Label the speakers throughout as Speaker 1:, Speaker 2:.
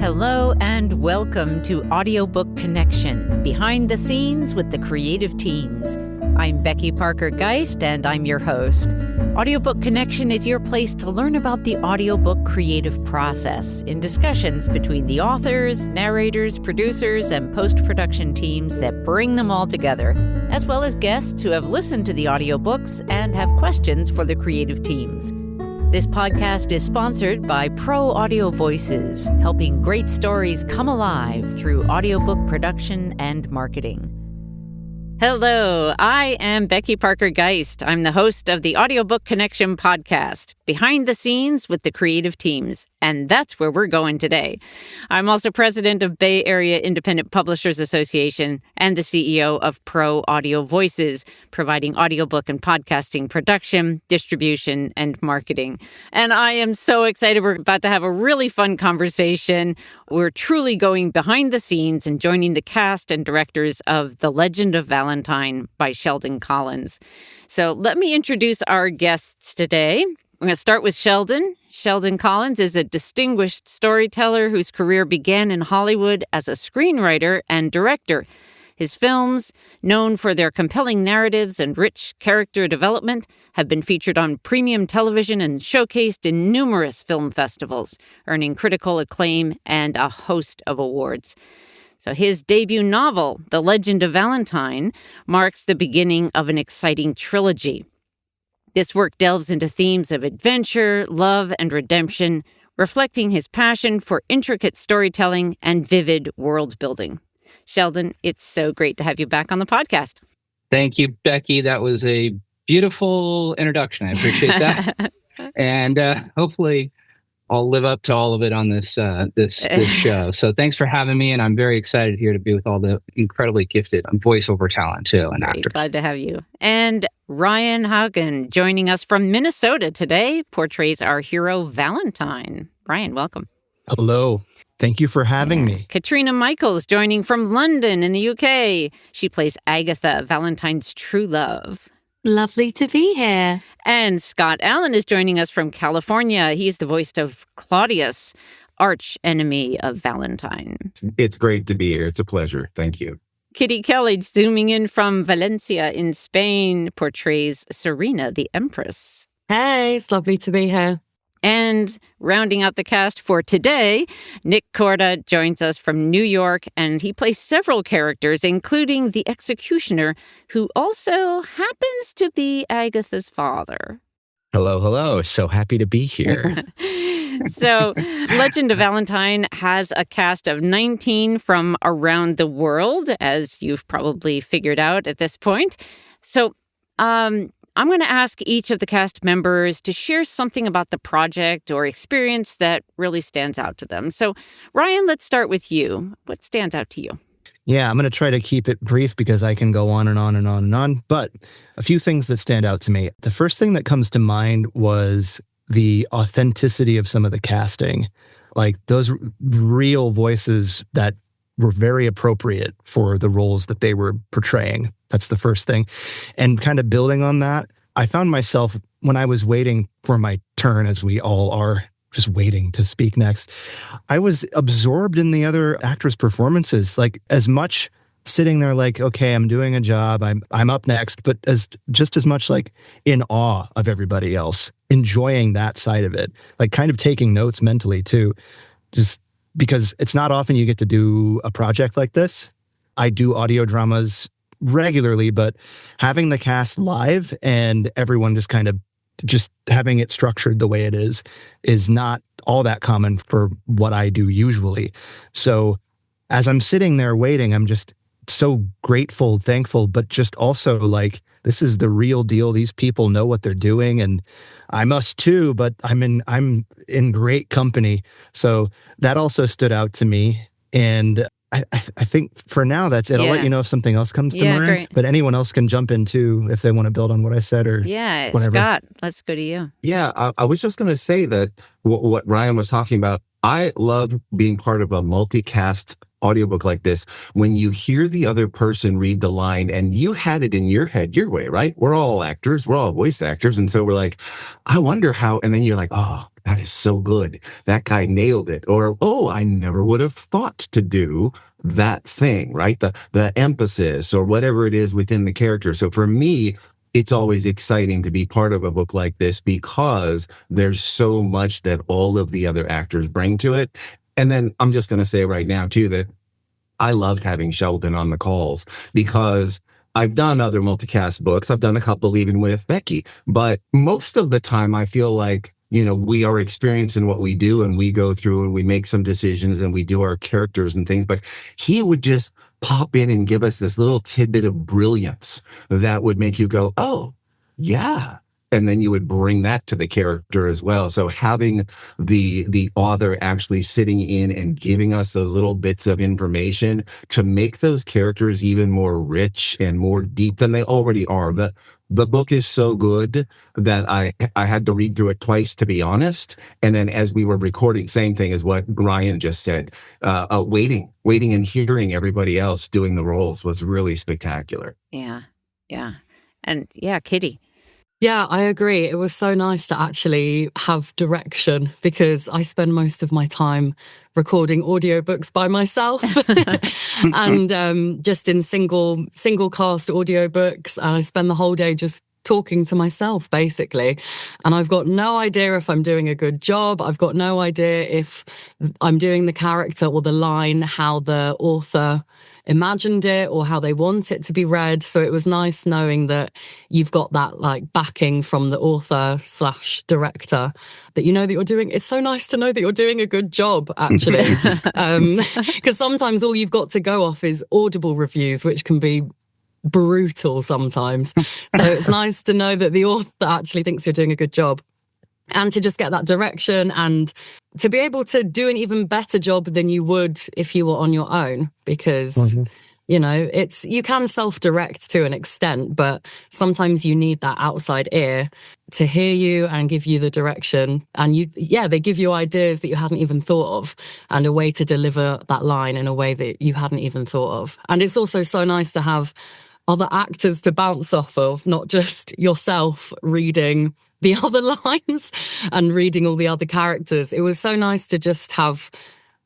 Speaker 1: Hello and welcome to Audiobook Connection, behind the scenes with the creative teams. I'm Becky Parker Geist and I'm your host. Audiobook Connection is your place to learn about the audiobook creative process in discussions between the authors, narrators, producers, and post-production teams that bring them all together, as well as guests who have listened to the audiobooks and have questions for the creative teams. This podcast is sponsored by Pro Audio Voices, helping great stories come alive through audiobook production and marketing. Hello, I am Becky Parker Geist. I'm the host of the Audiobook Connection podcast, behind the scenes with the creative teams. And that's where we're going today. I'm also president of Bay Area Independent Publishers Association and the CEO of Pro Audio Voices, providing audiobook and podcasting production, distribution, and marketing. And I am so excited. We're about to have a really fun conversation. We're truly going behind the scenes and joining the cast and directors of The Legend of Valentine by Sheldon Collins. So let me introduce our guests today. We're going to start with Sheldon. Sheldon Collins is a distinguished storyteller whose career began in Hollywood as a screenwriter and director. His films, known for their compelling narratives and rich character development, have been featured on premium television and showcased in numerous film festivals, earning critical acclaim and a host of awards. So his debut novel, The Legend of Valentine, marks the beginning of an exciting trilogy. This work delves into themes of adventure, love, and redemption, reflecting his passion for intricate storytelling and vivid world building. Sheldon, it's so great to have you back on the podcast.
Speaker 2: Thank you, Becky. That was a beautiful introduction. I appreciate that. And hopefully I'll live up to all of it on this show. So thanks for having me. And I'm very excited here to be with all the incredibly gifted voiceover talent, too, and actors.
Speaker 1: Glad to have you. And Ryan Haugen, joining us from Minnesota today, portrays our hero Valentine. Ryan, welcome.
Speaker 3: Hello. Thank you for having me.
Speaker 1: Katrina Michaels, joining from London in the UK. She plays Agatha, Valentine's true love.
Speaker 4: Lovely to be here.
Speaker 1: And Scott Allen is joining us from California. He's the voice of Claudius, arch enemy of Valentine.
Speaker 5: It's great to be here. It's a pleasure. Thank you.
Speaker 1: Kitty Kelly, zooming in from Valencia in Spain, portrays Serena, the Empress.
Speaker 4: Hey, it's lovely to be here.
Speaker 1: And rounding out the cast for today, Nick Corda joins us from New York, and he plays several characters, including the executioner, who also happens to be Agatha's father.
Speaker 3: Hello. So happy to be here.
Speaker 1: So, Legend of Valentine has a cast of 19 from around the world, as you've probably figured out at this point. So, I'm going to ask each of the cast members to share something about the project or experience that really stands out to them. So, Ryan, let's start with you. What stands out to you?
Speaker 3: Yeah, I'm going to try to keep it brief because I can go on and on and on and on. But a few things that stand out to me. The first thing that comes to mind was the authenticity of some of the casting. Like those real voices that were very appropriate for the roles that they were portraying. That's the first thing. And kind of building on that, I found myself, when I was waiting for my turn, as we all are, just waiting to speak next, I was absorbed in the other actors' performances, like as much sitting there like, okay, I'm doing a job, I'm up next, but just as much like in awe of everybody else, enjoying that side of it, like kind of taking notes mentally too, just because it's not often you get to do a project like this. I do audio dramas regularly, but having the cast live and everyone just kind of just having it structured the way it is not all that common for what I do usually. So as I'm sitting there waiting, I'm just so grateful, thankful, but just also like, this is the real deal. These people know what they're doing, and I must too, but I'm in great company. So that also stood out to me. And I think for now, that's it. Yeah. I'll let you know if something else comes to mind. Great. But anyone else can jump in too if they want to build on what I said or whatever.
Speaker 1: Scott, let's go to you.
Speaker 5: Yeah, I was just going to say that what Ryan was talking about, I love being part of a multicast audiobook like this, when you hear the other person read the line and you had it in your head your way, right? We're all actors, we're all voice actors. And so we're like, I wonder how, and then you're like, oh, that is so good. That guy nailed it. Or, oh, I never would have thought to do that thing, right? The emphasis or whatever it is within the character. So for me, it's always exciting to be part of a book like this because there's so much that all of the other actors bring to it. And then I'm just going to say right now, too, that I loved having Sheldon on the calls because I've done other multicast books. I've done a couple even with Becky, but most of the time I feel like, we are experiencing what we do and we go through and we make some decisions and we do our characters and things, but he would just pop in and give us this little tidbit of brilliance that would make you go, oh, yeah. And then you would bring that to the character as well. So having the author actually sitting in and giving us those little bits of information to make those characters even more rich and more deep than they already are. The book is so good that I had to read through it twice, to be honest. And then as we were recording, same thing as what Ryan just said, waiting and hearing everybody else doing the roles was really spectacular.
Speaker 1: Yeah. And Kitty.
Speaker 4: Yeah, I agree. It was so nice to actually have direction because I spend most of my time recording audiobooks by myself and just in single cast audiobooks. And I spend the whole day just talking to myself, basically. And I've got no idea if I'm doing a good job. I've got no idea if I'm doing the character or the line, how the author imagined it or how they want it to be read. So it was nice knowing that you've got that backing from the author / director that that you're doing. It's so nice to know that you're doing a good job, actually. Because sometimes all you've got to go off is Audible reviews, which can be brutal sometimes. So it's nice to know that the author actually thinks you're doing a good job. And to just get that direction and to be able to do an even better job than you would if you were on your own. Because, you can self-direct to an extent, but sometimes you need that outside ear to hear you and give you the direction. And they give you ideas that you hadn't even thought of and a way to deliver that line in a way that you hadn't even thought of. And it's also so nice to have other actors to bounce off of, not just yourself reading the other lines and reading all the other characters. It was so nice to just have,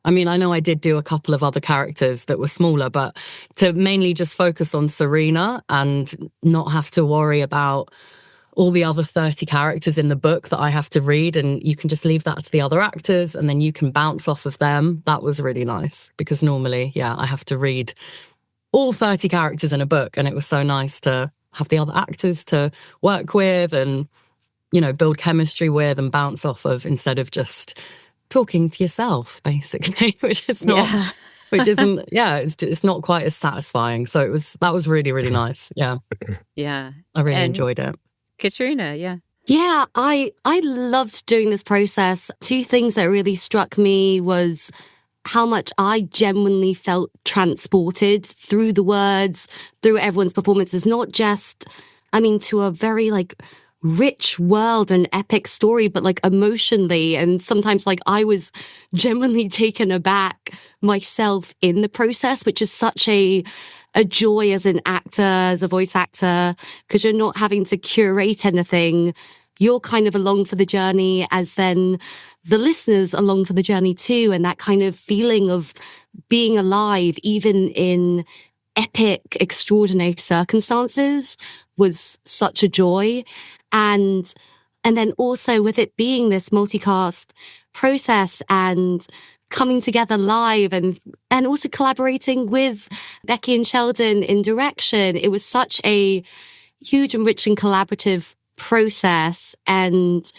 Speaker 4: I know I did do a couple of other characters that were smaller, but to mainly just focus on Serena and not have to worry about all the other 30 characters in the book that I have to read, and you can just leave that to the other actors and then you can bounce off of them. That was really nice because normally, I have to read all 30 characters in a book, and it was so nice to have the other actors to work with and build chemistry with and bounce off of instead of just talking to yourself, basically, which isn't, it's not quite as satisfying. So that was really, really nice. Yeah.
Speaker 1: Yeah.
Speaker 4: I really enjoyed it.
Speaker 1: Katrina, yeah.
Speaker 6: Yeah, I loved doing this process. Two things that really struck me was how much I genuinely felt transported through the words, through everyone's performances, not just, to a very rich world and epic story, but emotionally. And sometimes I was genuinely taken aback myself in the process, which is such a joy as an actor, as a voice actor, because you're not having to curate anything. You're kind of along for the journey as then the listeners along for the journey too. And that kind of feeling of being alive, even in epic, extraordinary circumstances, was such a joy. And then also with it being this multicast process and coming together live and also collaborating with Becky and Sheldon in direction, it was such a huge and rich and collaborative process. And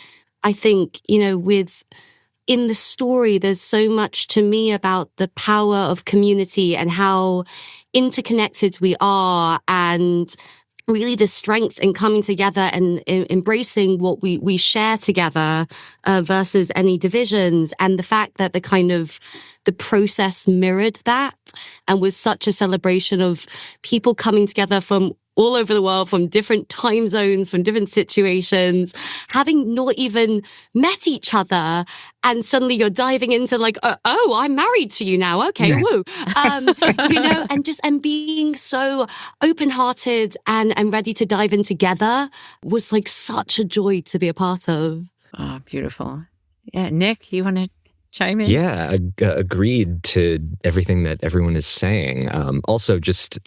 Speaker 6: I think, in the story, there's so much to me about the power of community and how interconnected we are, and really the strength in coming together and embracing what we share together versus any divisions. And the fact that the process mirrored that and was such a celebration of people coming together from all over the world, from different time zones, from different situations, having not even met each other. And suddenly you're diving into oh, I'm married to you now. Okay, yeah. Woo. And being so open-hearted and ready to dive in together was such a joy to be a part of.
Speaker 1: Oh, beautiful. Yeah, Nick, you want to chime in?
Speaker 7: Yeah, agreed to everything that everyone is saying. Also, just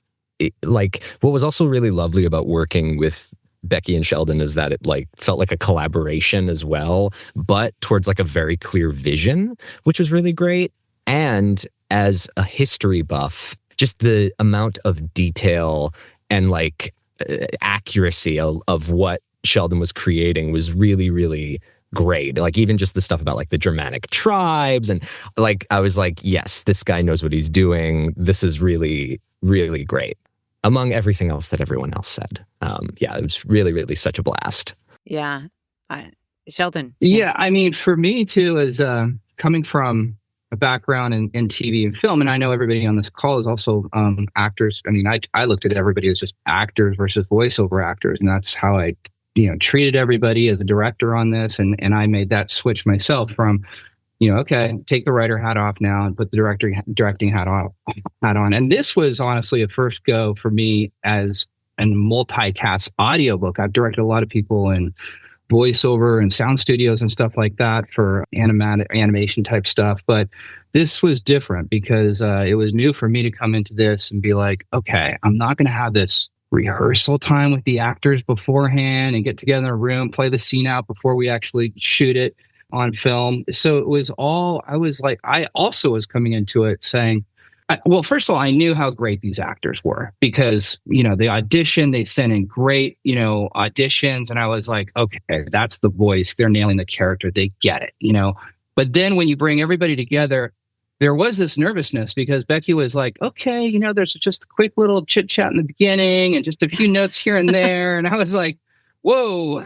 Speaker 7: like what was also really lovely about working with Becky and Sheldon is that it like felt like a collaboration as well, but towards like a very clear vision, which was really great. And as a history buff, just the amount of detail and like accuracy of what Sheldon was creating was really, really great. Like even just the stuff about like the Germanic tribes and like I was like, yes, this guy knows what he's doing. This is really, really great. Among everything else that everyone else said. Yeah, it was really, really such a blast.
Speaker 1: Yeah. Sheldon.
Speaker 2: Yeah, I mean, for me too, is coming from a background in TV and film, and I know everybody on this call is also actors. I mean, I looked at everybody as just actors versus voiceover actors, and that's how I, treated everybody as a director on this, and I made that switch myself from, okay, take the writer hat off now and put the directing hat on. And this was honestly a first go for me as a multicast audiobook. I've directed a lot of people in voiceover and sound studios and stuff like that for animation type stuff. But this was different because it was new for me to come into this and be like, okay, I'm not going to have this rehearsal time with the actors beforehand and get together in a room, play the scene out before we actually shoot it on film. So it was all, I was like, I also was coming into it saying, well, first of all, I knew how great these actors were because, they auditioned, they sent in great, auditions. And I was like, okay, that's the voice. They're nailing the character. They get it, But then when you bring everybody together, there was this nervousness because Becky was like, okay, there's just a quick little chit chat in the beginning and just a few notes here and there. And I was like, whoa,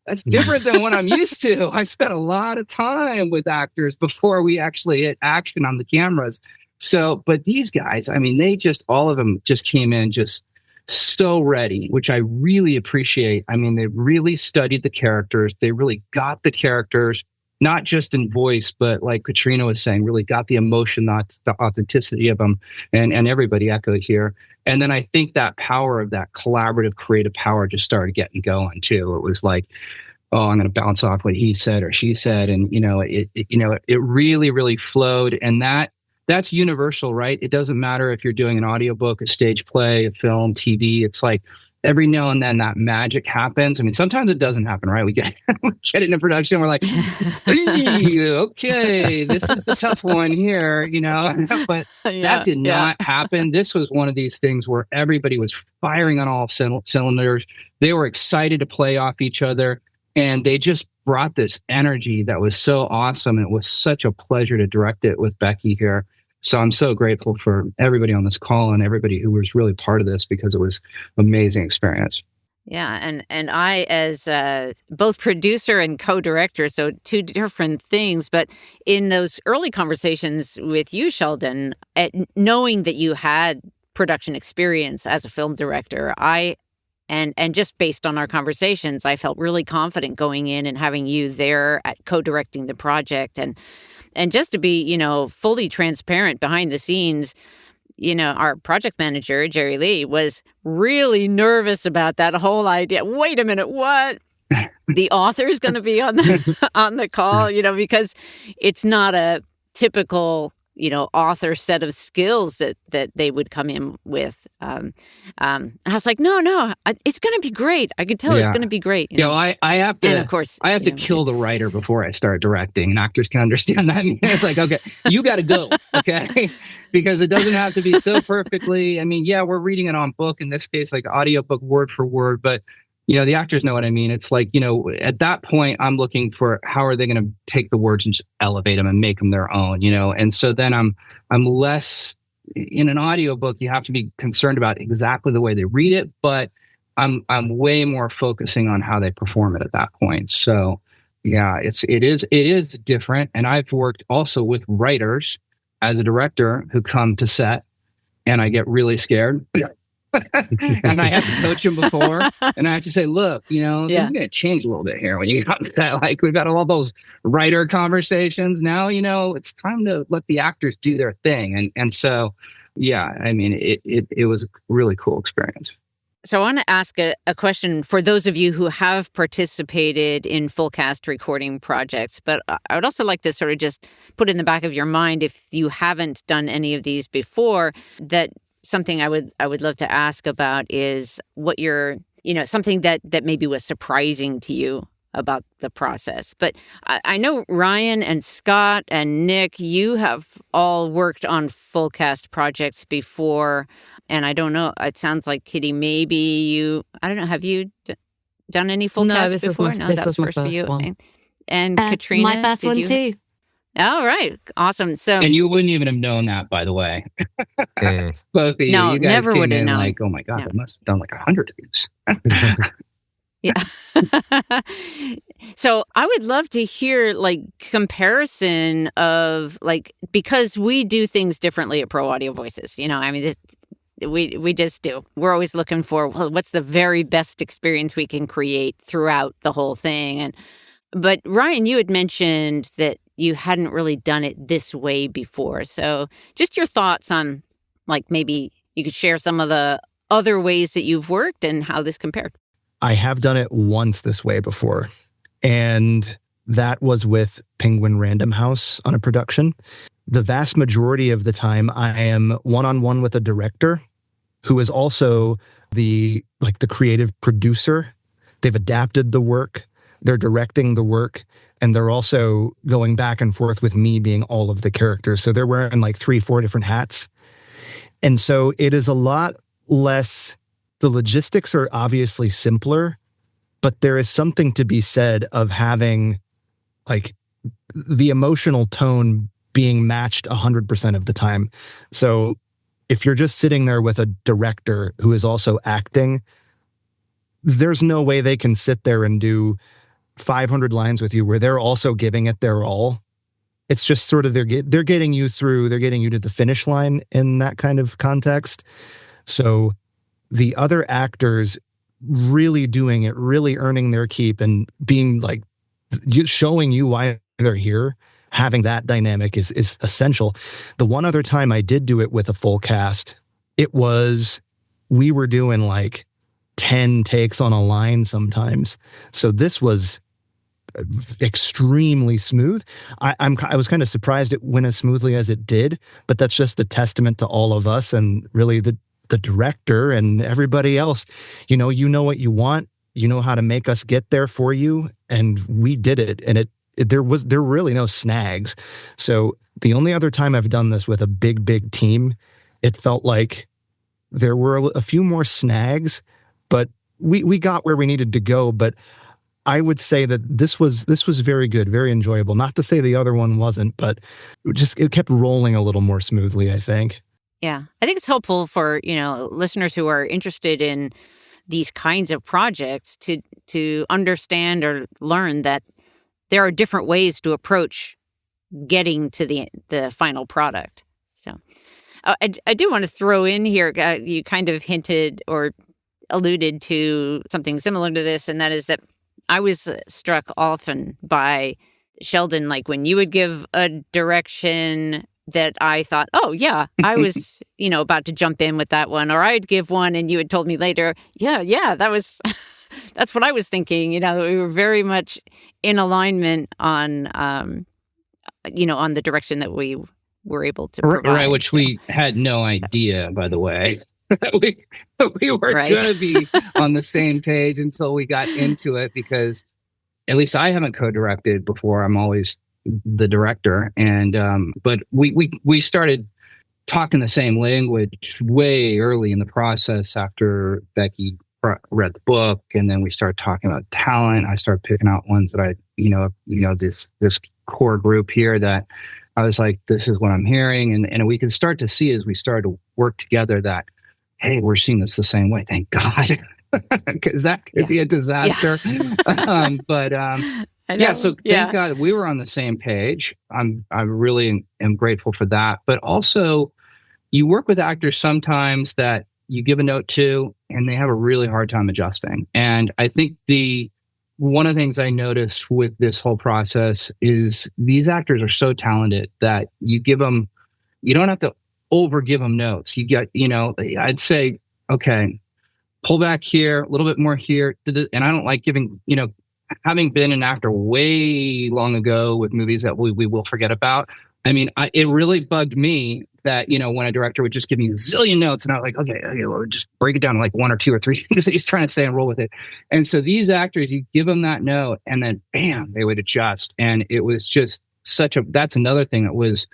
Speaker 2: that's different than what I'm used to. I spent a lot of time with actors before we actually hit action on the cameras. So, but these guys, I mean, all of them just came in just so ready, which I really appreciate. I mean, they really studied the characters. They really got the characters, not just in voice, but like Katrina was saying, really got the emotion, not the authenticity of them. And everybody echoed here. And then I think that power of that collaborative creative power just started getting going too. It was like, oh, I'm going to bounce off what he said or she said. And, it really, really flowed. And that's universal, right? It doesn't matter if you're doing an audiobook, a stage play, a film, TV. It's like every now and then that magic happens. I mean, sometimes it doesn't happen, right? We get it into production. We're like, hey, okay, this is the tough one here, but that did not happen. This was one of these things where everybody was firing on all cylinders. They were excited to play off each other. And they just brought this energy that was so awesome. It was such a pleasure to direct it with Becky here. So I'm so grateful for everybody on this call and everybody who was really part of this because it was an amazing experience.
Speaker 1: Yeah. And I, as both producer and co-director, so two different things, but in those early conversations with you, Sheldon, knowing that you had production experience as a film director, And just based on our conversations, I felt really confident going in and having you there at co-directing the project. And just to be, fully transparent behind the scenes, our project manager, Jerry Lee, was really nervous about that whole idea. Wait a minute, what? The author's going to be on the call, because it's not a typical author set of skills that they would come in with. And I was like, no, it's going to be great. I can tell it's going to be great.
Speaker 2: I have to,
Speaker 1: and of course,
Speaker 2: I have to kill the writer before I start directing, and actors can understand that. It's like, okay, you got to go, okay? Because it doesn't have to be so perfectly. I mean, we're reading it on book, in this case, like audiobook word for word, but the actors know what I mean. It's like, at that point, I'm looking for how are they going to take the words and just elevate them and make them their own, And so then I'm less in an audiobook. You have to be concerned about exactly the way they read it, but I'm way more focusing on how they perform it at that point. So it is different. And I've worked also with writers as a director who come to set and I get really scared. And I have to coach him before, and I have to say, look, things are going to change a little bit here when you got that. Like we've got all those writer conversations now. It's time to let the actors do their thing, and so I mean, it was a really cool experience.
Speaker 1: So I want to ask a question for those of you who have participated in full cast recording projects, but I would also like to sort of just put in the back of your mind, if you haven't done any of these before, that something I would love to ask about is what something that maybe was surprising to you about the process. But I know Ryan and Scott and Nick, you have all worked on full cast projects before. And I don't know, it sounds like, Kitty, maybe I don't know, have you done any full cast before?
Speaker 4: This was my first one.
Speaker 1: And Katrina?
Speaker 6: My first one too.
Speaker 1: All right. Awesome. So,
Speaker 2: and you wouldn't even have known that, by the way. Both of you.
Speaker 1: No,
Speaker 2: you guys
Speaker 1: never would have known.
Speaker 2: Like, oh my God, I must have done like 100 of these.
Speaker 1: Yeah. So I would love to hear comparison of because we do things differently at Pro Audio Voices. We just do. We're always looking for, what's the very best experience we can create throughout the whole thing. But Ryan, you had mentioned that you hadn't really done it this way before. So just your thoughts on maybe you could share some of the other ways that you've worked and how this compared.
Speaker 3: I have done it once this way before, and that was with Penguin Random House on a production. The vast majority of the time, I am one-on-one with a director who is also the creative producer. They've adapted the work, they're directing the work, and they're also going back and forth with me being all of the characters. So they're wearing 3-4 different hats. And so it is a lot less. The logistics are obviously simpler, but there is something to be said of having the emotional tone being matched 100% of the time. So if you're just sitting there with a director who is also acting, there's no way they can sit there and do 500 lines with you where they're also giving it their all. It's just sort of they're getting you through, they're getting you to the finish line in that kind of context. So the other actors really doing it, really earning their keep and being showing you why they're here, having that dynamic is essential. The one other time I did do it with a full cast, we were doing 10 takes on a line sometimes. So this was extremely smooth. I was kind of surprised it went as smoothly as it did, but that's just a testament to all of us and really the director and everybody else. You know what you want, you know how to make us get there for you, and we did it. And there were really no snags. So the only other time I've done this with a big team, it felt like there were a few more snags, but we got where we needed to go. But I would say that this was very good, very enjoyable. Not to say the other one wasn't, but it kept rolling a little more smoothly, I think.
Speaker 1: Yeah, I think it's helpful for, listeners who are interested in these kinds of projects to understand or learn that there are different ways to approach getting to the final product. So I do want to throw in here, you kind of hinted or alluded to something similar to this, and that is that I was struck often by Sheldon, when you would give a direction that I thought, oh yeah, I was, about to jump in with that one, or I'd give one and you had told me later, yeah, that was, that's what I was thinking. We were very much in alignment on, on the direction that we were able to provide.
Speaker 2: Right, which we had no idea, by the way. we were going to be on the same page until we got into it, because at least I haven't co-directed before. I'm always the director, and but we started talking the same language way early in the process after Becky read the book, and then we started talking about talent. I started picking out ones that I this core group here that I was like, this is what I'm hearing, and we could start to see as we started to work together that, hey, we're seeing this the same way, thank God, because that could be a disaster. So thank God we were on the same page. I really am grateful for that. But also, you work with actors sometimes that you give a note to, and they have a really hard time adjusting. And I think one of the things I noticed with this whole process is these actors are so talented that you don't have to over give them notes. You get, I'd say, okay, pull back here, a little bit more here. And I don't like giving, having been an actor way long ago with movies that we will forget about. I mean, it really bugged me that, when a director would just give me a zillion notes and I was like, okay, well, just break it down to like one or two or three things that he's trying to say and roll with it. And so these actors, you give them that note and then bam, they would adjust. And it was just that's another thing that was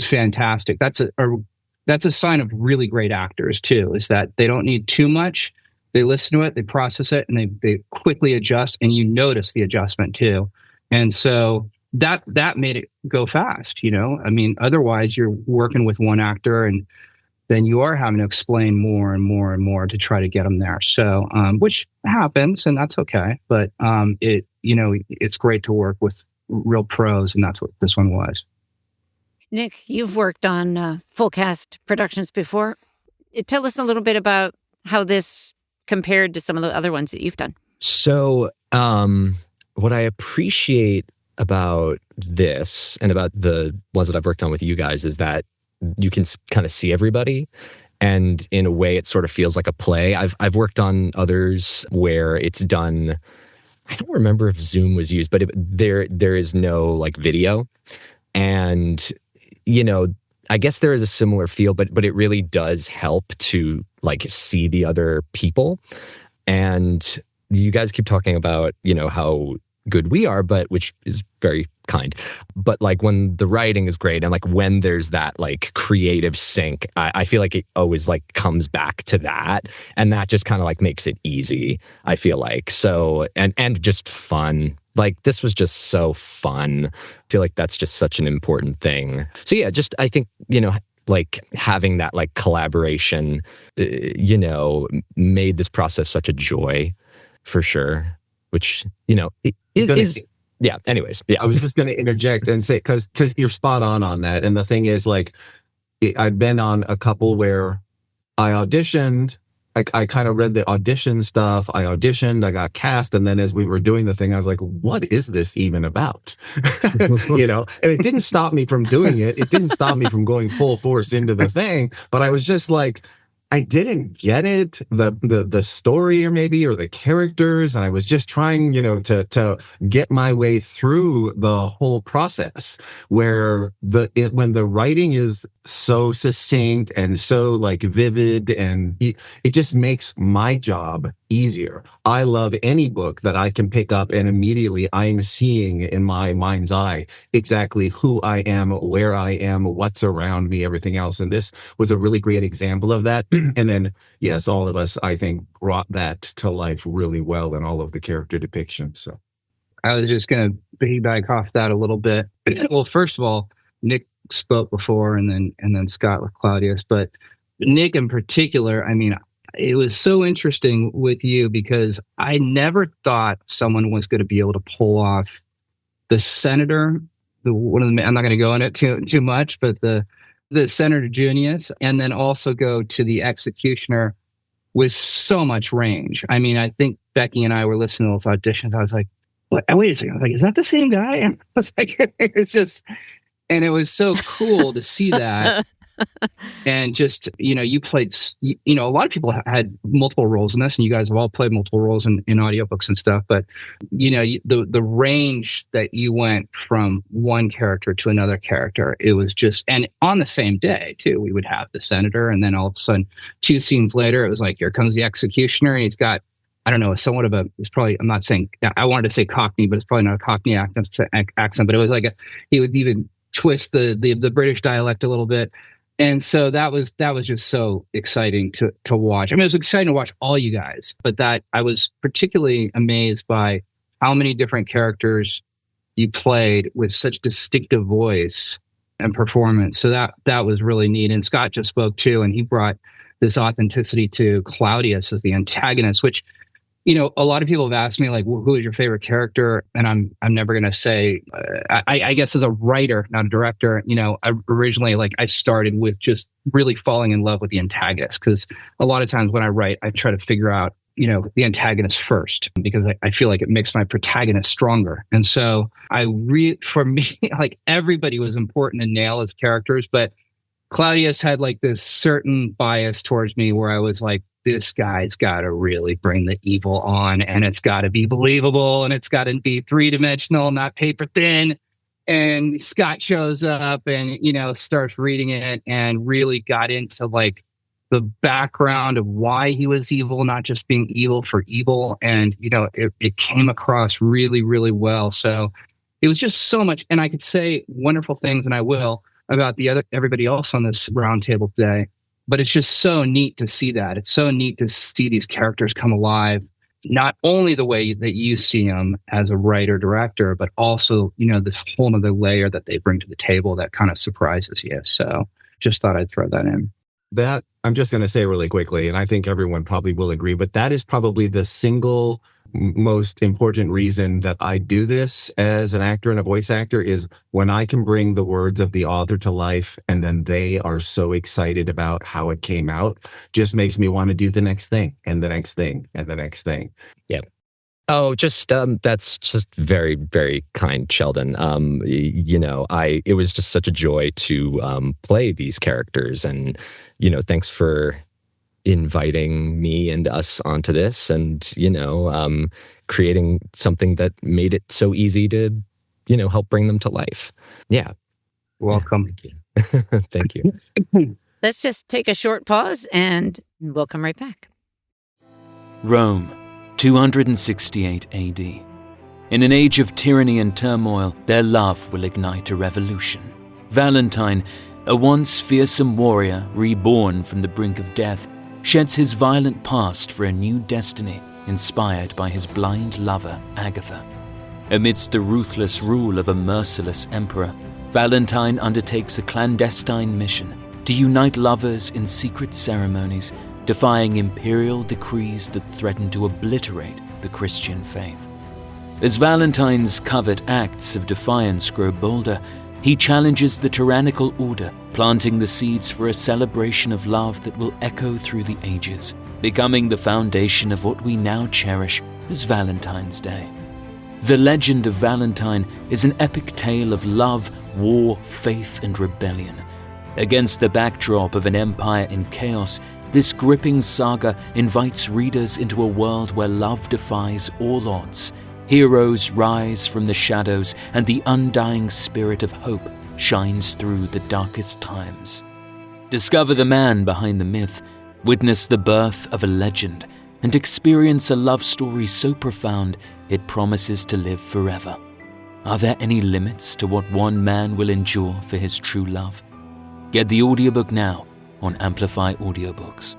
Speaker 2: fantastic. That's a sign of really great actors too, is that they don't need too much. They listen to it, they process it, and they quickly adjust, and you notice the adjustment too. And so that made it go fast, I mean, otherwise you're working with one actor and then you are having to explain more and more and more to try to get them there. So, which happens and that's okay. But it's great to work with real pros, and that's what this one was.
Speaker 1: Nick, you've worked on full cast productions before. Tell us a little bit about how this compared to some of the other ones that you've done.
Speaker 7: So, what I appreciate about this and about the ones that I've worked on with you guys is that you can kind of see everybody, and in a way it sort of feels like a play. I've worked on others where it's done, I don't remember if Zoom was used, but there is no like video, and I guess there is a similar feel, but it really does help to like see the other people. And you guys keep talking about how good we are, but which is very kind. But like when the writing is great and like when there's that like creative sync, I feel like it always like comes back to that, and that just kind of like makes it easy, I feel like. So and just fun. Like this was just so fun. I feel like that's just such an important thing. So yeah, just I think like having that like collaboration made this process such a joy for sure, which it is. Yeah. Anyways, yeah.
Speaker 5: I was just going to interject and say, because you're spot on that. And the thing is, like, I've been on a couple where I auditioned. I kind of read the audition stuff. I auditioned, I got cast. And then as we were doing the thing, I was like, what is this even about? And it didn't stop me from doing it. It didn't stop me from going full force into the thing. But I was just like, I didn't get it, the story or the characters. And I was just trying, to get my way through the whole process where when the writing is so succinct and so like vivid, and it just makes my job easier. I love any book that I can pick up and immediately I'm seeing in my mind's eye exactly who I am, where I am, what's around me, everything else. And this was a really great example of that. And then, yes, all of us, I think, brought that to life really well in all of the character depictions. So
Speaker 2: I was just going to piggyback off that a little bit. Well, first of all, Nick spoke before, and then Scott with Claudius. But Nick in particular, I mean, it was so interesting with you because I never thought someone was going to be able to pull off the senator. I'm not going to go in it too much, but the Senator Junius, and then also go to the executioner with so much range. I mean, I think Becky and I were listening to those auditions. I was like, wait a second. I was like, is that the same guy? And I was like, it's just, and it was so cool to see that. And just, you played, a lot of people had multiple roles in this, and you guys have all played multiple roles in audiobooks and stuff. But, the range that you went from one character to another character, it was just, and on the same day too, we would have the senator, and then all of a sudden 2 scenes later, it was like, here comes the executioner, and he's got, I don't know, somewhat of it's probably, I'm not saying, I wanted to say Cockney, but it's probably not a Cockney accent, but it was like he would even twist the British dialect a little bit. And so that was just so exciting to watch. I mean, it was exciting to watch all you guys, but that I was particularly amazed by how many different characters you played with such distinctive voice and performance. So that was really neat. And Scott just spoke too, and he brought this authenticity to Claudius as the antagonist, which, a lot of people have asked me, like, who is your favorite character? And I'm never going to say, I guess as a writer, not a director, I originally, I started with just really falling in love with the antagonist. Because a lot of times when I write, I try to figure out, the antagonist first, because I feel like it makes my protagonist stronger. And so for me, everybody was important to nail as characters, but Claudius had this certain bias towards me where I was like, this guy's got to really bring the evil on, and it's got to be believable, and it's got to be 3-dimensional, not paper thin. And Scott shows up and, starts reading it and really got into like the background of why he was evil, not just being evil for evil. And, it came across really, really well. So it was just so much. And I could say wonderful things, and I will, about everybody else on this roundtable today. But it's just so neat to see that. It's so neat to see these characters come alive, not only the way that you see them as a writer director, but also, this whole other layer that they bring to the table that kind of surprises you. So just thought I'd throw that in.
Speaker 5: That I'm just going to say really quickly, and I think everyone probably will agree, but that is probably the single most important reason that I do this as an actor and a voice actor, is when I can bring the words of the author to life, and then they are so excited about how it came out, just makes me want to do the next thing and the next thing and the next thing.
Speaker 7: Yeah. Oh, that's just very, very kind, Sheldon. It was just such a joy to play these characters, and thanks for inviting me and us onto this, and creating something that made it so easy to help bring them to life. Yeah.
Speaker 2: Welcome.
Speaker 7: Thank you.
Speaker 1: Let's just take a short pause and we'll come right back.
Speaker 8: Rome, 268 AD. In an age of tyranny and turmoil, their love will ignite a revolution. Valentine, a once fearsome warrior reborn from the brink of death, sheds his violent past for a new destiny inspired by his blind lover, Agatha. Amidst the ruthless rule of a merciless emperor, Valentine undertakes a clandestine mission to unite lovers in secret ceremonies, defying imperial decrees that threaten to obliterate the Christian faith. As Valentine's covert acts of defiance grow bolder, he challenges the tyrannical order, planting the seeds for a celebration of love that will echo through the ages, becoming the foundation of what we now cherish as Valentine's Day. The Legend of Valentine is an epic tale of love, war, faith, and rebellion. Against the backdrop of an empire in chaos, this gripping saga invites readers into a world where love defies all odds. Heroes rise from the shadows, and the undying spirit of hope shines through the darkest times. Discover the man behind the myth, witness the birth of a legend, and experience a love story so profound it promises to live forever. Are there any limits to what one man will endure for his true love? Get the audiobook now on Amplify Audiobooks.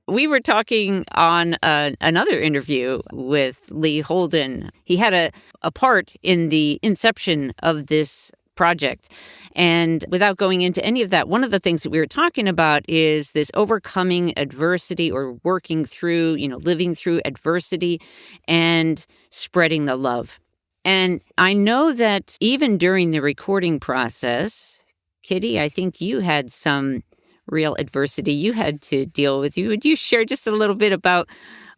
Speaker 1: We were talking on another interview with Lee Holden. He had a part in the inception of this project. And without going into any of that, one of the things that we were talking about is this overcoming adversity, or working through, living through adversity and spreading the love. And I know that even during the recording process, Kitty, I think you had some real adversity you had to deal with. Would you share just a little bit about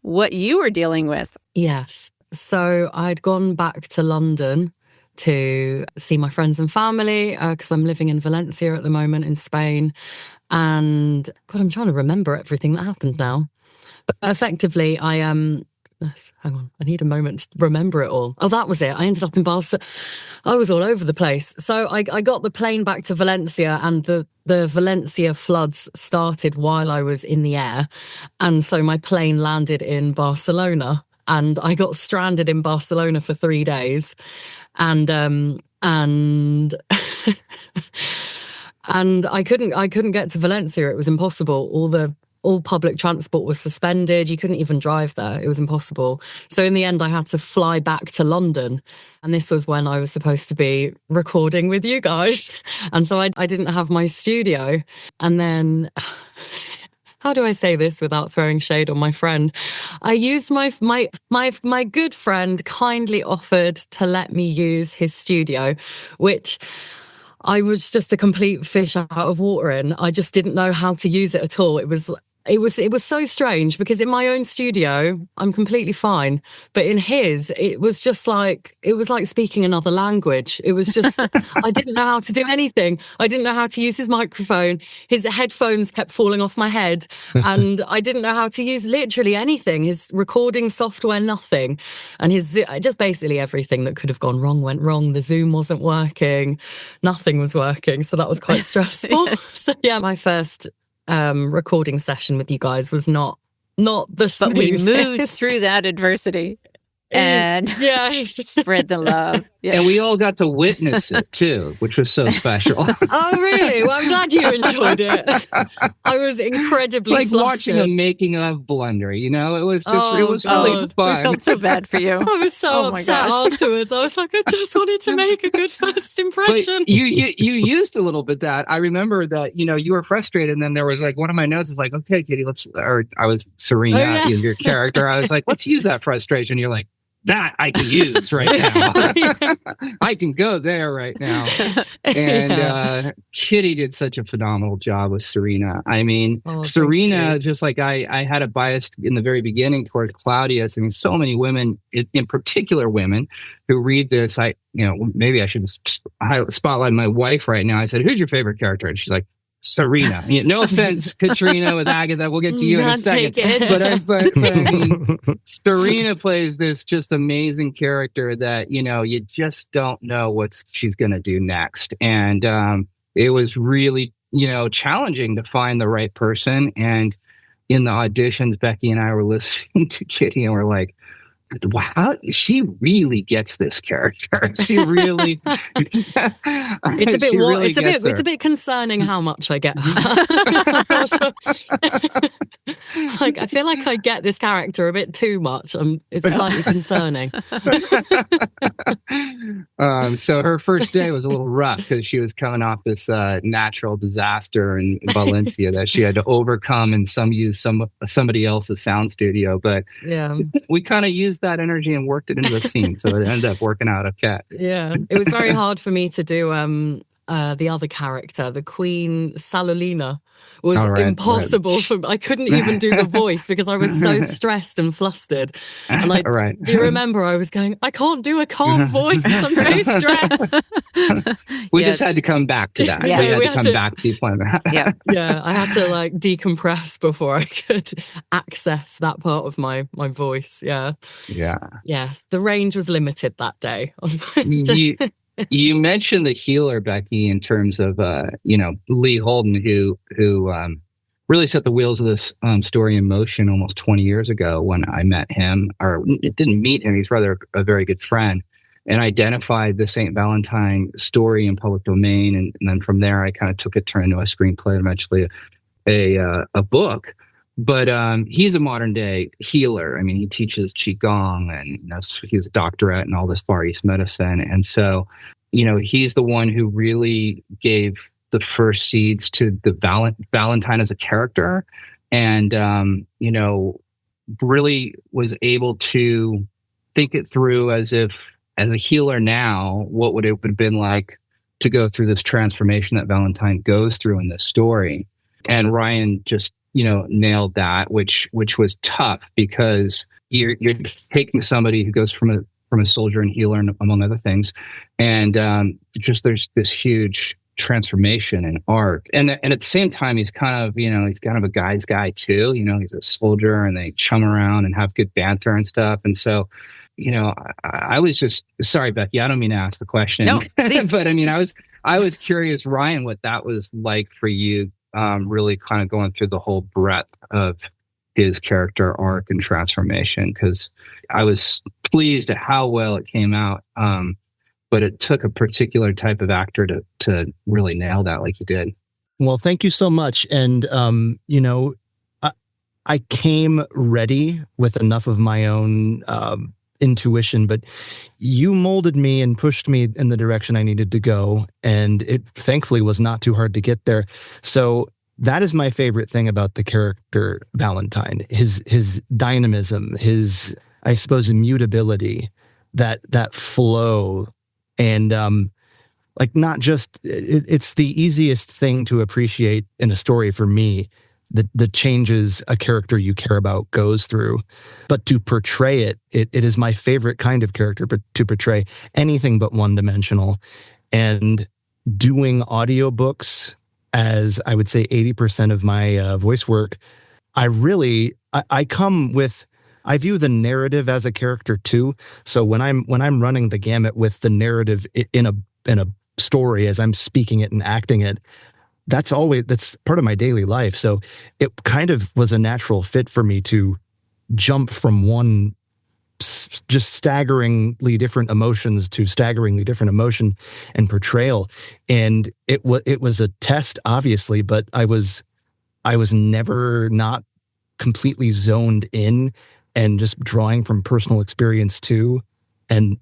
Speaker 1: what you were dealing with?
Speaker 4: Yes. So I'd gone back to London to see my friends and family because I'm living in Valencia at the moment in Spain. And God, I'm trying to remember everything that happened now. But effectively, hang on, I need a moment to remember it all. Oh, that was it. I ended up in Barcelona. I was all over the place. So I got the plane back to Valencia, and the Valencia floods started while I was in the air. And so my plane landed in Barcelona, and I got stranded in Barcelona for 3 days. And and I couldn't get to Valencia. It was impossible. All public transport was suspended. You couldn't even drive there. It was impossible. So in the end, I had to fly back to London. And this was when I was supposed to be recording with you guys. And so I didn't have my studio. And then, how do I say this without throwing shade on my friend? I used my good friend kindly offered to let me use his studio, which I was just a complete fish out of water in. I just didn't know how to use it at all. It was It was so strange because in my own studio, I'm completely fine. But in his, it was like speaking another language. It was just, I didn't know how to do anything. I didn't know how to use his microphone. His headphones kept falling off my head. And I didn't know how to use literally anything. His recording software, nothing. And just basically everything that could have gone wrong went wrong. The Zoom wasn't working. Nothing was working. So that was quite stressful. So yeah, my first recording session with you guys was not the smoothest.
Speaker 1: But we moved through that adversity and spread the love. Yeah.
Speaker 2: And we all got to witness it too, which was so special.
Speaker 4: Oh, really? Well, I'm glad you enjoyed it. I was incredibly
Speaker 2: like
Speaker 4: flustered.
Speaker 2: watching a making of blunder, you know? It was just, it was really fun.
Speaker 1: We felt so bad for you.
Speaker 4: I was so upset afterwards. I was like, I just wanted to make a good first impression.
Speaker 2: But you used a little bit that. I remember that, you know, you were frustrated, and then there was like one of my notes is like, okay, Kitty, I was Serena, your character. I was like, let's use that frustration. You're like, that I can use right now. I can go there right now. And Kitty did such a phenomenal job with Serena. I mean, Serena, just like I had a bias in the very beginning toward Claudius. I mean, so many women, in particular women, who read this. Maybe I should spotlight my wife right now. I said, "Who's your favorite character?" And she's like, Serena. No offense, Katrina with Agatha. We'll get to you in a second. But I mean, Serena plays this just amazing character that, you know, you just don't know what she's going to do next. And it was really, you know, challenging to find the right person. And in the auditions, Becky and I were listening to Kitty and we're like, wow, she really gets this character. She really
Speaker 4: it's a bit concerning how much I get her. Like, I feel like I get this character a bit too much. It's slightly concerning.
Speaker 2: So her first day was a little rough because she was coming off this natural disaster in Valencia that she had to overcome and use somebody else's sound studio. But yeah, we kind of used that energy and worked it into the scene, so it ended up working out okay.
Speaker 4: Yeah, it was very hard for me to do the other character, the Queen Salolina. Was impossible for me. I couldn't even do the voice because I was so stressed and flustered. And do you remember I was going, I can't do a calm voice. I'm too stressed.
Speaker 2: We just had to come back to that.
Speaker 1: Yeah.
Speaker 2: We had to come back to that.
Speaker 4: Yeah. I had to like decompress before I could access that part of my voice. Yeah. Yes. The range was limited that day.
Speaker 2: You mentioned the healer, Becky, in terms of Lee Holden, who really set the wheels of this story in motion almost 20 years ago when I met him, or didn't meet him. He's rather a very good friend, and identified the St. Valentine story in public domain, and then from there I kind of took it, turned into a screenplay, eventually a book. But he's a modern day healer. I mean, he teaches Qigong, and he's a doctorate in all this Far East medicine. And so, he's the one who really gave the first seeds to the Valentine as a character, and really was able to think it through as a healer now, what would it have been like to go through this transformation that Valentine goes through in this story. And Ryan just nailed that, which was tough because you're taking somebody who goes from a soldier and healer, and among other things, and just there's this huge transformation and arc, and at the same time he's kind of a guy's guy too. He's a soldier, and they chum around and have good banter and stuff. And so, I was just sorry, Becky, I don't mean to ask the question,
Speaker 1: no,
Speaker 2: but I mean, I was curious, Ryan, what that was like for you. Really kind of going through the whole breadth of his character arc and transformation, because I was pleased at how well it came out. But it took a particular type of actor to really nail that like you did.
Speaker 3: Well, thank you so much. And, I came ready with enough of my own intuition, but you molded me and pushed me in the direction I needed to go, and it thankfully was not too hard to get there. So that is my favorite thing about the character Valentine, his dynamism, his, I suppose, immutability, that flow, and not just it's the easiest thing to appreciate in a story for me, the changes a character you care about goes through. But to portray it is my favorite kind of character, but to portray anything but one-dimensional. And doing audiobooks as I would say 80% of my voice work, I view the narrative as a character too. So when I'm running the gamut with the narrative in a story as I'm speaking it and acting it, that's part of my daily life. So it kind of was a natural fit for me to jump from one just staggeringly different emotions to staggeringly different emotion and portrayal. And it was a test, obviously, but I was never not completely zoned in and just drawing from personal experience too. And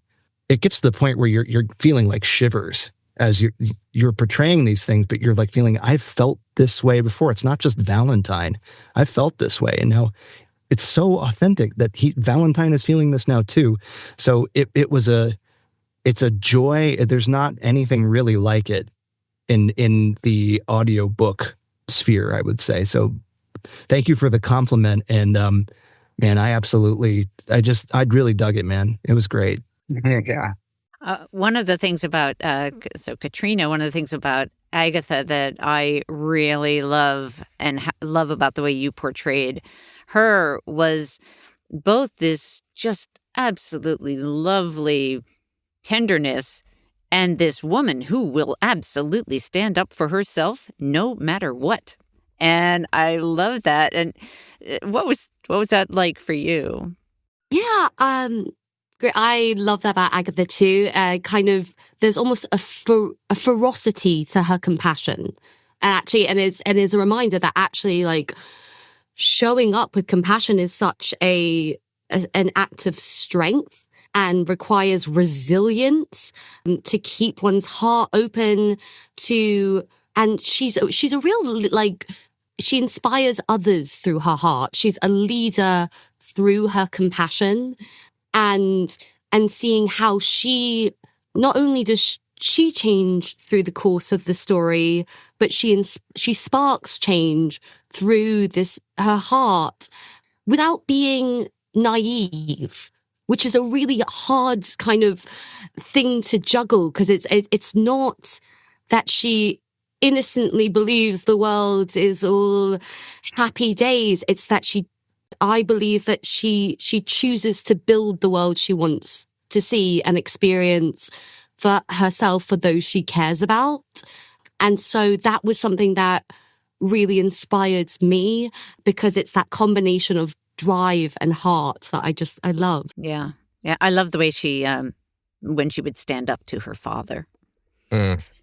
Speaker 3: it gets to the point where you're feeling like shivers as you're portraying these things, but you're like feeling, I've felt this way before. It's not just Valentine. I've felt this way. And now it's so authentic that Valentine is feeling this now too. So it's a joy. There's not anything really like it in the audiobook sphere, I would say. So thank you for the compliment. And, man, I'd really dug it, man. It was great.
Speaker 2: Yeah.
Speaker 1: One of the things about, Katrina, one of the things about Agatha that I really love and love about the way you portrayed her was both this just absolutely lovely tenderness and this woman who will absolutely stand up for herself no matter what. And I love that. And what was that like for you?
Speaker 6: Yeah, great. I love that about Agatha too. There's almost a ferocity to her compassion, and it's a reminder that actually, like, showing up with compassion is such an act of strength and requires resilience to keep one's heart open to. And she's a real, like, she inspires others through her heart. She's a leader through her compassion, and seeing how she, not only does she change through the course of the story, but she sparks change through her heart without being naive, which is a really hard kind of thing to juggle, because it's not that she innocently believes the world is all happy days. It's that I believe that she chooses to build the world she wants to see and experience for herself, for those she cares about. And so that was something that really inspired me, because it's that combination of drive and heart that I love.
Speaker 1: Yeah. Yeah. I love the way she, when she would stand up to her father.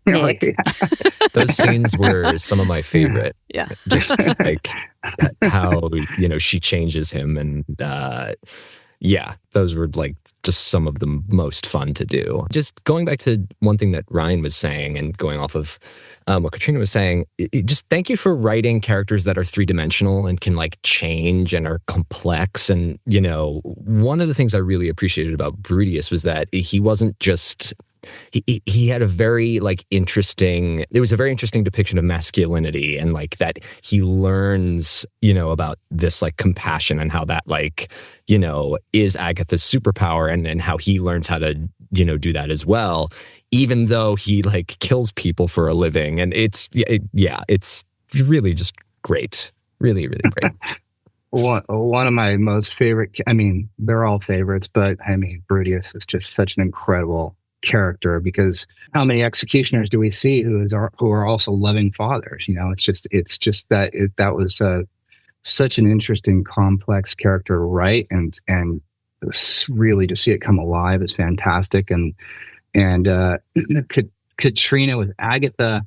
Speaker 1: Nick.
Speaker 7: Those scenes were some of my favorite.
Speaker 1: Yeah.
Speaker 7: Just like how, she changes him. And those were like just some of the most fun to do. Just going back to one thing that Ryan was saying and going off of what Katrina was saying, just thank you for writing characters that are three-dimensional and can like change and are complex. And, one of the things I really appreciated about Brudius was that he wasn't just... He had a very it was a very interesting depiction of masculinity, and like that he learns, about this like compassion and how that is Agatha's superpower, and how he learns how to, do that as well, even though he like kills people for a living. And it's really just great. Really, really great.
Speaker 2: One of my most favorite, I mean, they're all favorites, but I mean, Brudius is just such an incredible character, because how many executioners do we see who are also loving fathers? It's just that was such an interesting, complex character to write, and really to see it come alive is fantastic. And Katrina with Agatha,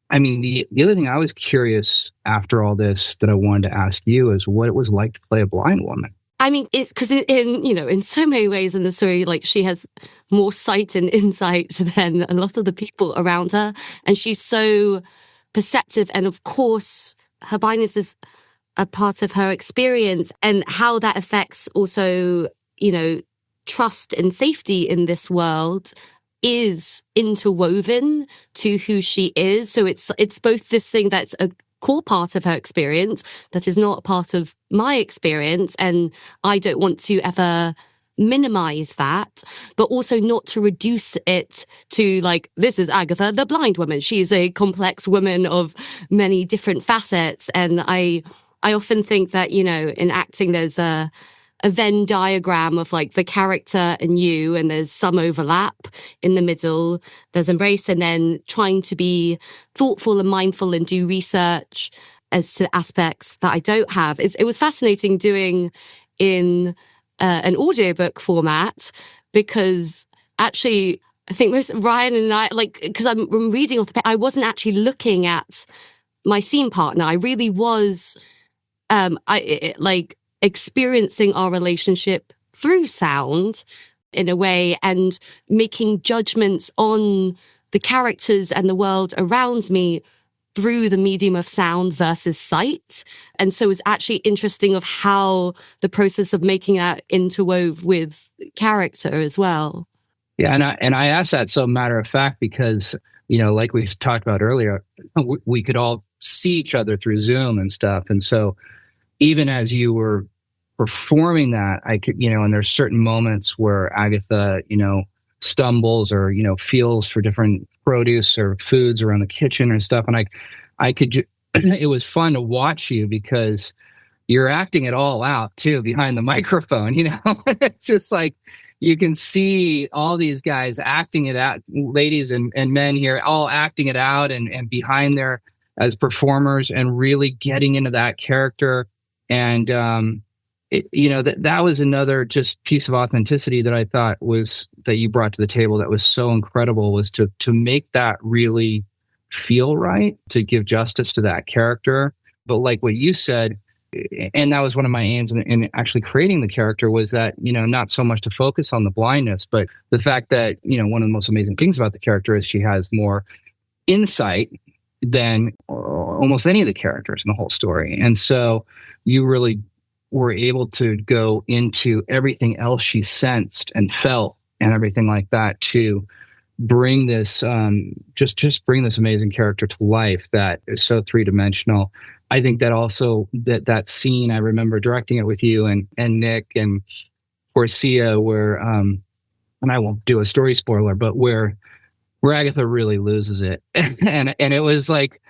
Speaker 2: I mean, the other thing I was curious after all this that I wanted to ask you is what it was like to play a blind woman.
Speaker 6: I mean, it's because in so many ways in the story, like, she has more sight and insight than a lot of the people around her. And she's so perceptive. And of course, her blindness is a part of her experience, and how that affects also, trust and safety in this world is interwoven to who she is. So it's both this thing that's core part of her experience that is not part of my experience. And I don't want to ever minimize that, but also not to reduce it to like, this is Agatha, the blind woman. She's a complex woman of many different facets. And I often think that, you know, in acting, there's a Venn diagram of like the character and you, and there's some overlap in the middle. There's embrace, and then trying to be thoughtful and mindful and do research as to aspects that I don't have. It was fascinating doing in an audiobook format, because actually I think most Ryan and I, like, because I'm reading off the page, I wasn't actually looking at my scene partner. I really was experiencing our relationship through sound in a way, and making judgments on the characters and the world around me through the medium of sound versus sight. And so it's actually interesting of how the process of making that interwove with character as well.
Speaker 2: Yeah, and I asked that so matter of fact because, you know, like we talked about earlier, we could all see each other through Zoom and stuff. And so even as you were performing that, I could, you know, and there's certain moments where Agatha, you know, stumbles or, you know, feels for different produce or foods around the kitchen and stuff. And I could, it was fun to watch you because you're acting it all out too behind the microphone, you know. It's just like, you can see all these guys acting it out, ladies and men here, all acting it out and behind there as performers and really getting into that character. And, you know, that was another just piece of authenticity that I thought was that you brought to the table that was so incredible, was to make that really feel right, to give justice to that character. But like what you said, and that was one of my aims in actually creating the character, was that, you know, not so much to focus on the blindness, but the fact that, you know, one of the most amazing things about the character is she has more insight than almost any of the characters in the whole story. And so you really were able to go into everything else she sensed and felt and everything like that to bring this, just bring this amazing character to life that is so three-dimensional. I think that also that scene, I remember directing it with you and Nick and Porcia, where, and I won't do a story spoiler, but where Agatha really loses it. and it was like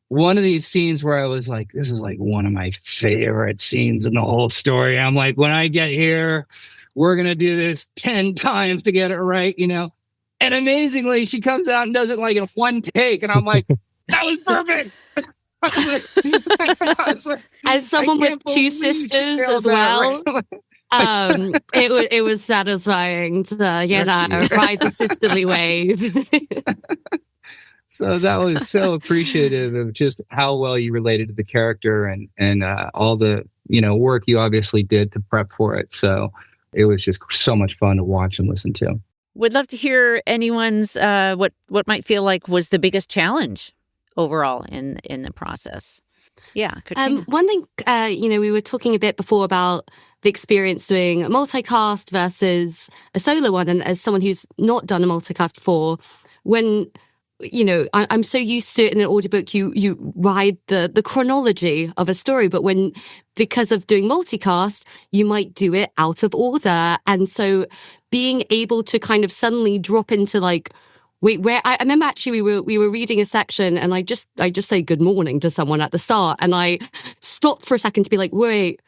Speaker 2: one of these scenes where I was like, this is like one of my favorite scenes in the whole story. I'm like, when I get here, we're going to do this 10 times to get it right, you know? And amazingly, she comes out and does it like in one take. And I'm like, that was perfect.
Speaker 6: As someone with two sisters as well, right? it was satisfying to ride the sisterly wave.
Speaker 2: So that was so appreciative of just how well you related to the character and all the, you know, work you obviously did to prep for it. So it was just so much fun to watch and listen to.
Speaker 1: Would love to hear anyone's what might feel like was the biggest challenge overall in the process. Yeah.
Speaker 6: One thing, you know, we were talking a bit before about the experience doing a multicast versus a solo one. And as someone who's not done a multicast before, when, you know, I'm so used to it in an audiobook, you ride the chronology of a story, but because of doing multicast, you might do it out of order. And so being able to kind of suddenly drop into like, wait, where I remember actually we were reading a section and I just say good morning to someone at the start, and I stopped for a second to be like, wait,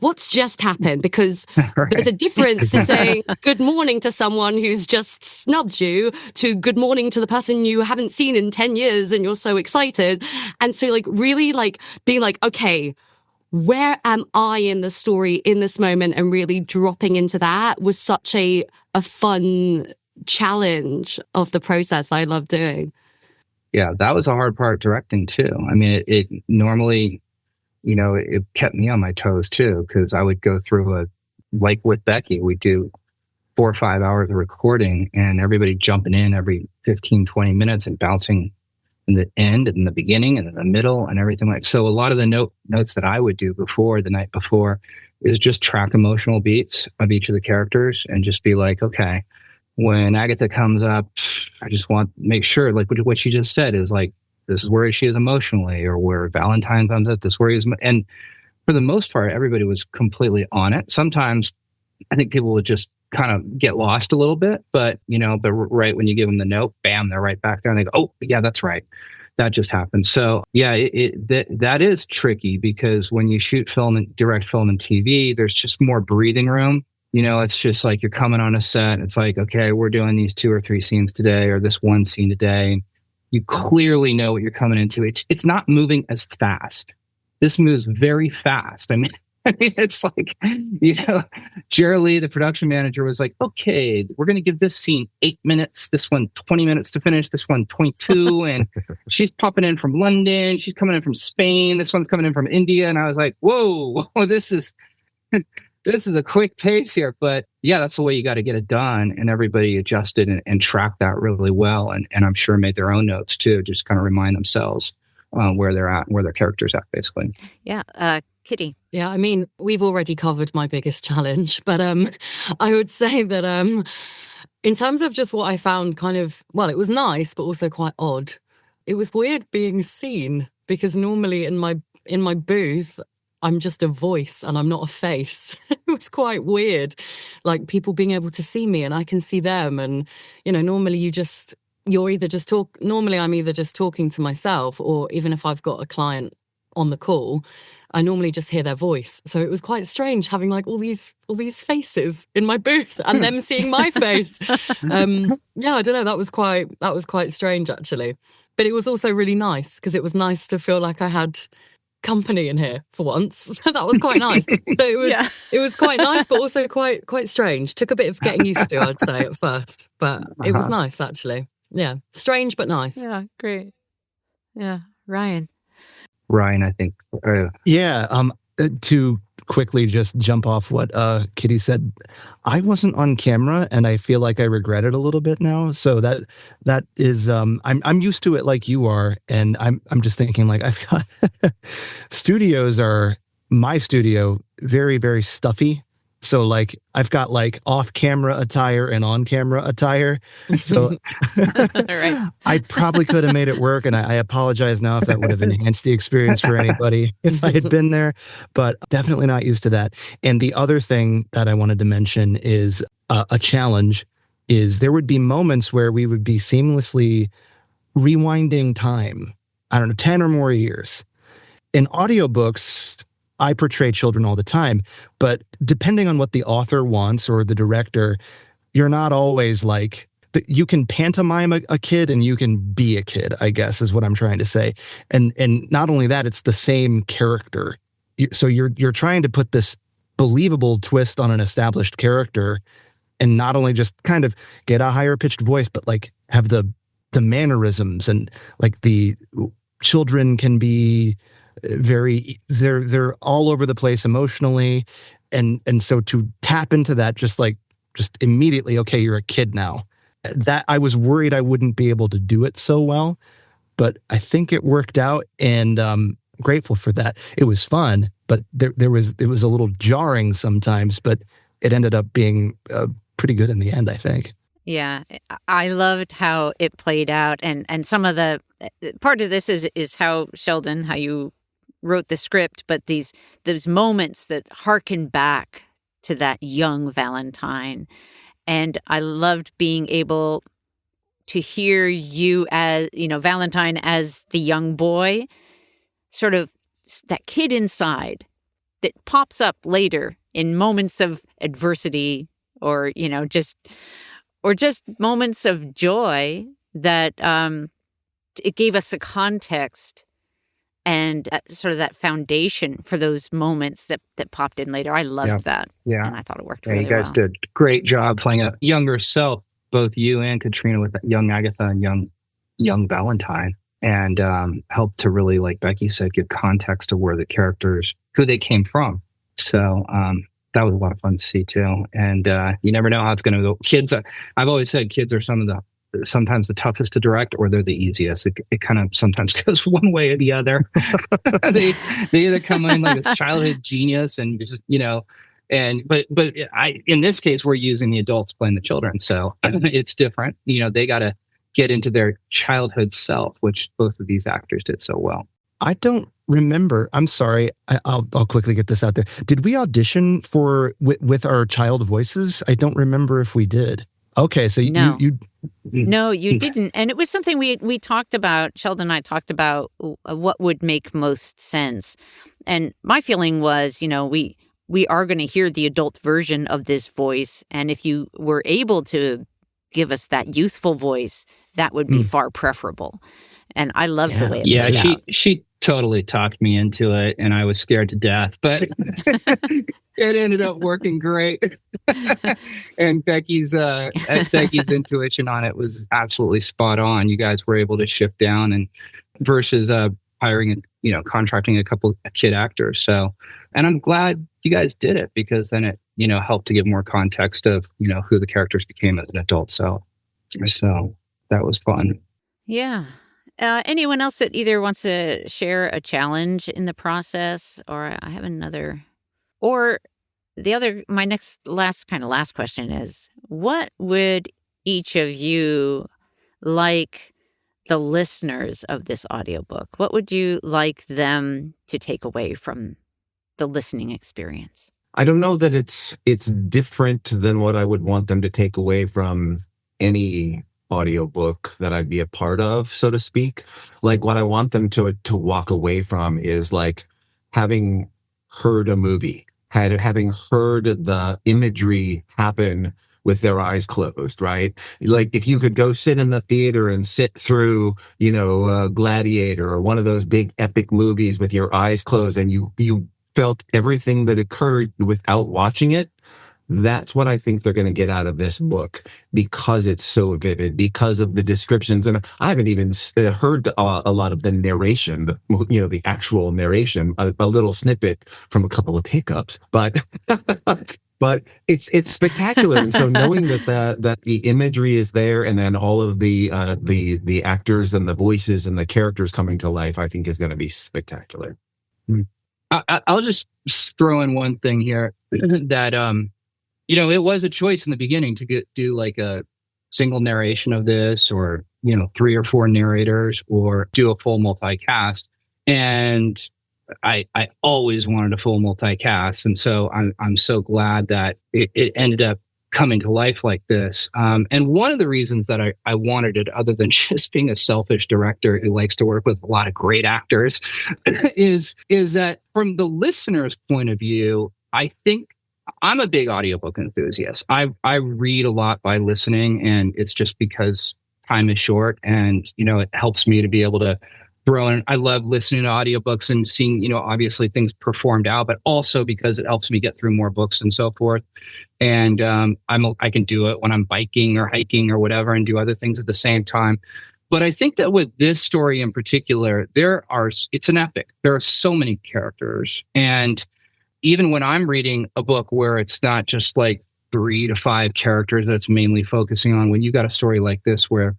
Speaker 6: what's just happened? Because right. There's a difference to say good morning to someone who's just snubbed you to good morning to the person you haven't seen in 10 years and you're so excited. And so like really like being like, okay, where am I in the story in this moment? And really dropping into that was such a fun challenge of the process I love doing.
Speaker 2: Yeah, that was a hard part directing too. I mean, it normally, you know, it kept me on my toes too, because I would go through like with Becky, we do 4 or 5 hours of recording and everybody jumping in every 15, 20 minutes and bouncing in the end and in the beginning and in the middle and everything like. So a lot of the notes that I would do before the night before is just track emotional beats of each of the characters and just be like, okay, when Agatha comes up, I just want to make sure, like what she just said is like, This is where she is emotionally, or where Valentine comes up. This is where he is. And for the most part, everybody was completely on it. Sometimes I think people would just kind of get lost a little bit, but right when you give them the note, bam, they're right back there, and they go, "Oh, yeah, that's right. That just happened." So yeah, that is tricky, because when you shoot film and direct film and TV, there's just more breathing room. It's just like you're coming on a set. It's like, okay, we're doing these 2 or 3 scenes today, or this one scene today. You clearly know what you're coming into. It's not moving as fast. This moves very fast. I mean, it's like, Jerry Lee, the production manager, was like, okay, we're going to give this scene 8 minutes, this one 20 minutes to finish, this one 22. And she's popping in from London. She's coming in from Spain. This one's coming in from India. And I was like, whoa, this is a quick pace here. But yeah, that's the way you got to get it done. And everybody adjusted and tracked that really well. And I'm sure made their own notes too, just kind of remind themselves where they're at, where their character's at, basically.
Speaker 1: Yeah. Kitty.
Speaker 4: Yeah, I mean, we've already covered my biggest challenge, but I would say that in terms of just what I found kind of, well, it was nice, but also quite odd. It was weird being seen, because normally in my booth, I'm just a voice and I'm not a face. It was quite weird, like people being able to see me and I can see them. And, normally normally I'm either just talking to myself, or even if I've got a client on the call, I normally just hear their voice. So it was quite strange having like all these faces in my booth and them seeing my face. Yeah, I don't know. That was quite strange, actually. But it was also really nice, because it was nice to feel like I had company in here for once. So that was quite nice. So it was quite nice, but also quite strange. Took a bit of getting used to, I'd say, at first. But it was nice, actually. Yeah. Strange, but nice.
Speaker 1: Yeah, great. Yeah. Ryan,
Speaker 2: I think.
Speaker 3: To quickly just jump off what Kitty said, I wasn't on camera, and I feel like I regret it a little bit now. So that is, I'm used to it like you are, and I'm just thinking, like, I've got my studio, very, very stuffy. So like I've got like off-camera attire and on-camera attire. So
Speaker 1: right.
Speaker 3: I probably could have made it work, and I apologize now if that would have enhanced the experience for anybody if I had been there, but definitely not used to that. And the other thing that I wanted to mention is a challenge is there would be moments where we would be seamlessly rewinding time, 10 or more years. In audiobooks, I portray children all the time, but depending on what the author wants or the director, you're not always like, you can pantomime a kid and you can be a kid, I guess is what I'm trying to say. And not only that, it's the same character. So you're trying to put this believable twist on an established character, and not only just kind of get a higher pitched voice, but like have the mannerisms, and like the children can be they're all over the place emotionally, and so to tap into that just immediately, okay, you're a kid now. That I was worried I wouldn't be able to do it so well, but I think it worked out, and grateful for that. It was fun, but it was a little jarring sometimes, but it ended up being pretty good in the end, I think.
Speaker 1: Yeah, I loved how it played out, and some of the part of this is how Sheldon, how you wrote the script, but those moments that harken back to that young Valentine. And I loved being able to hear you as, Valentine as the young boy, sort of that kid inside that pops up later in moments of adversity, or, just moments of joy that it gave us a context and sort of that foundation for those moments that popped in later. I loved that. Yeah. And I thought it worked really well.
Speaker 2: You guys did a great job playing a younger self, both you and Katrina, with young Agatha and young Valentine, and helped to really, like Becky said, give context to where the characters, who they came from. So that was a lot of fun to see too. And you never know how it's going to go. Kids, I've always said kids are sometimes the toughest to direct, or they're the easiest. It kind of sometimes goes one way or the other. they either come in like this childhood genius and just, but in this case, we're using the adults playing the children. So it's different. They got to get into their childhood self, which both of these actors did so well.
Speaker 3: I don't remember. I'm sorry. I'll quickly get this out there. Did we audition for with our child voices? I don't remember if we did. Okay, so
Speaker 1: No.
Speaker 3: No,
Speaker 1: you didn't. And it was something we talked about, Sheldon and I talked about what would make most sense. And my feeling was, we are going to hear the adult version of this voice. And if you were able to give us that youthful voice, that would be far preferable. And I love the way it turned out.
Speaker 2: she totally talked me into it, and I was scared to death, but it ended up working great. And Becky's intuition on it was absolutely spot on. You guys were able to shift down and versus hiring contracting a couple of kid actors. So, and I'm glad you guys did it, because then it helped to give more context of who the characters became as an adult. So that was fun.
Speaker 1: Yeah. Anyone else that either wants to share a challenge in the process, or I have another, or the other, my last question is, what would each of you like the listeners of this audiobook? What would you like them to take away from the listening experience?
Speaker 5: I don't know that it's different than what I would want them to take away from any audiobook that I'd be a part of, so to speak. Like, what I want them to walk away from is like having heard a movie, having heard the imagery happen with their eyes closed, right? Like, if you could go sit in the theater and sit through, Gladiator or one of those big epic movies with your eyes closed, and you felt everything that occurred without watching it, that's what I think they're going to get out of this book, because it's so vivid, because of the descriptions. And I haven't even heard a lot of the narration, the actual narration, a little snippet from a couple of hiccups, but but it's spectacular. And so knowing that the imagery is there, and then all of the actors and the voices and the characters coming to life, I think is going to be spectacular.
Speaker 2: I'll just throw in one thing here that it was a choice in the beginning to do like a single narration of this, or 3 or 4 narrators, or do a full multicast. And I always wanted a full multicast, and so I'm so glad that it ended up coming to life like this. And one of the reasons that I wanted it, other than just being a selfish director who likes to work with a lot of great actors, is that from the listener's point of view, I think I'm a big audiobook enthusiast. I read a lot by listening, and it's just because time is short, and it helps me to be able to throw in. I love listening to audiobooks and seeing obviously things performed out, but also because it helps me get through more books and so forth. And I can do it when I'm biking or hiking or whatever, and do other things at the same time. But I think that with this story in particular, it's an epic. There are so many characters, and even when I'm reading a book where it's not just like 3 to 5 characters that's mainly focusing on, when you got a story like this where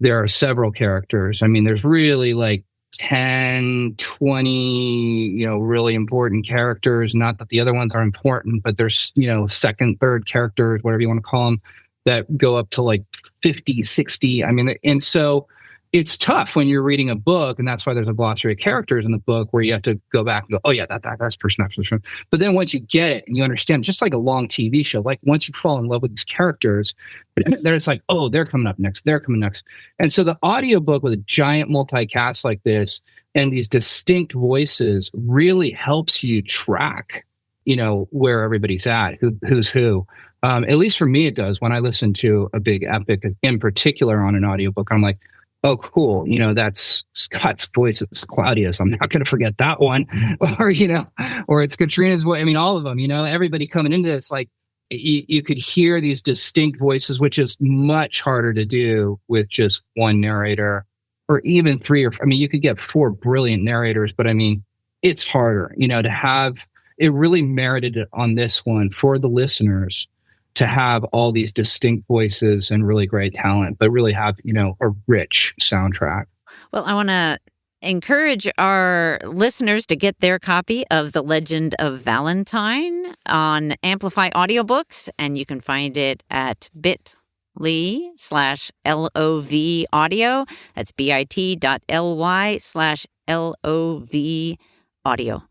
Speaker 2: there are several characters, I mean, there's really like 10, 20, really important characters. Not that the other ones are important, but there's, second, third characters, whatever you want to call them, that go up to like 50, 60. I mean, and so it's tough when you're reading a book, and that's why there's a glossary of characters in the book where you have to go back and go, oh yeah, that's person, that's person. But then once you get it and you understand, just like a long TV show, like once you fall in love with these characters, then it's like, oh, they're coming up next, they're coming next. And so the audiobook with a giant multicast like this and these distinct voices really helps you track, where everybody's at, who's who. At least for me, it does. When I listen to a big epic in particular on an audiobook, I'm like, oh, cool. That's Scott's voice. It's Claudius. I'm not going to forget that one. Or it's Katrina's voice. I mean, all of them, everybody coming into this, like you could hear these distinct voices, which is much harder to do with just one narrator, or even 3 you could get 4 brilliant narrators, but I mean, it's harder, to have. It really merited it on this one for the listeners to have all these distinct voices and really great talent, but really have, a rich soundtrack.
Speaker 1: Well, I want to encourage our listeners to get their copy of The Legend of Valentine on Amplify Audiobooks, and you can find it at bit.ly/LOV audio. That's bit.ly/LOV audio.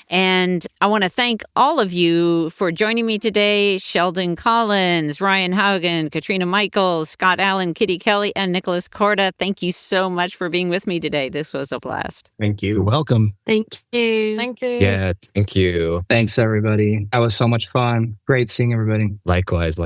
Speaker 1: And I want to thank all of you for joining me today. Sheldon Collins, Ryan Haugen, Katrina Michaels, Scott Allen, Kitty Kelly, and Nicholas Corda. Thank you so much for being with me today. This was a blast.
Speaker 5: Thank you.
Speaker 3: You're welcome.
Speaker 6: Thank you.
Speaker 4: Thank you.
Speaker 7: Yeah, thank you.
Speaker 2: Thanks, everybody. That was so much fun. Great seeing everybody.
Speaker 7: Likewise.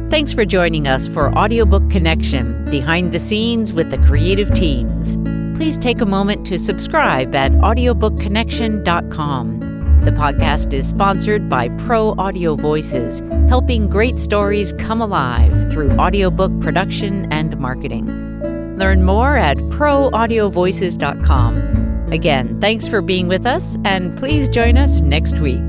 Speaker 1: Thanks for joining us for Audiobook Connection, behind the scenes with the creative teams. Please take a moment to subscribe at audiobookconnection.com. The podcast is sponsored by Pro Audio Voices, helping great stories come alive through audiobook production and marketing. Learn more at proaudiovoices.com. Again, thanks for being with us, and please join us next week.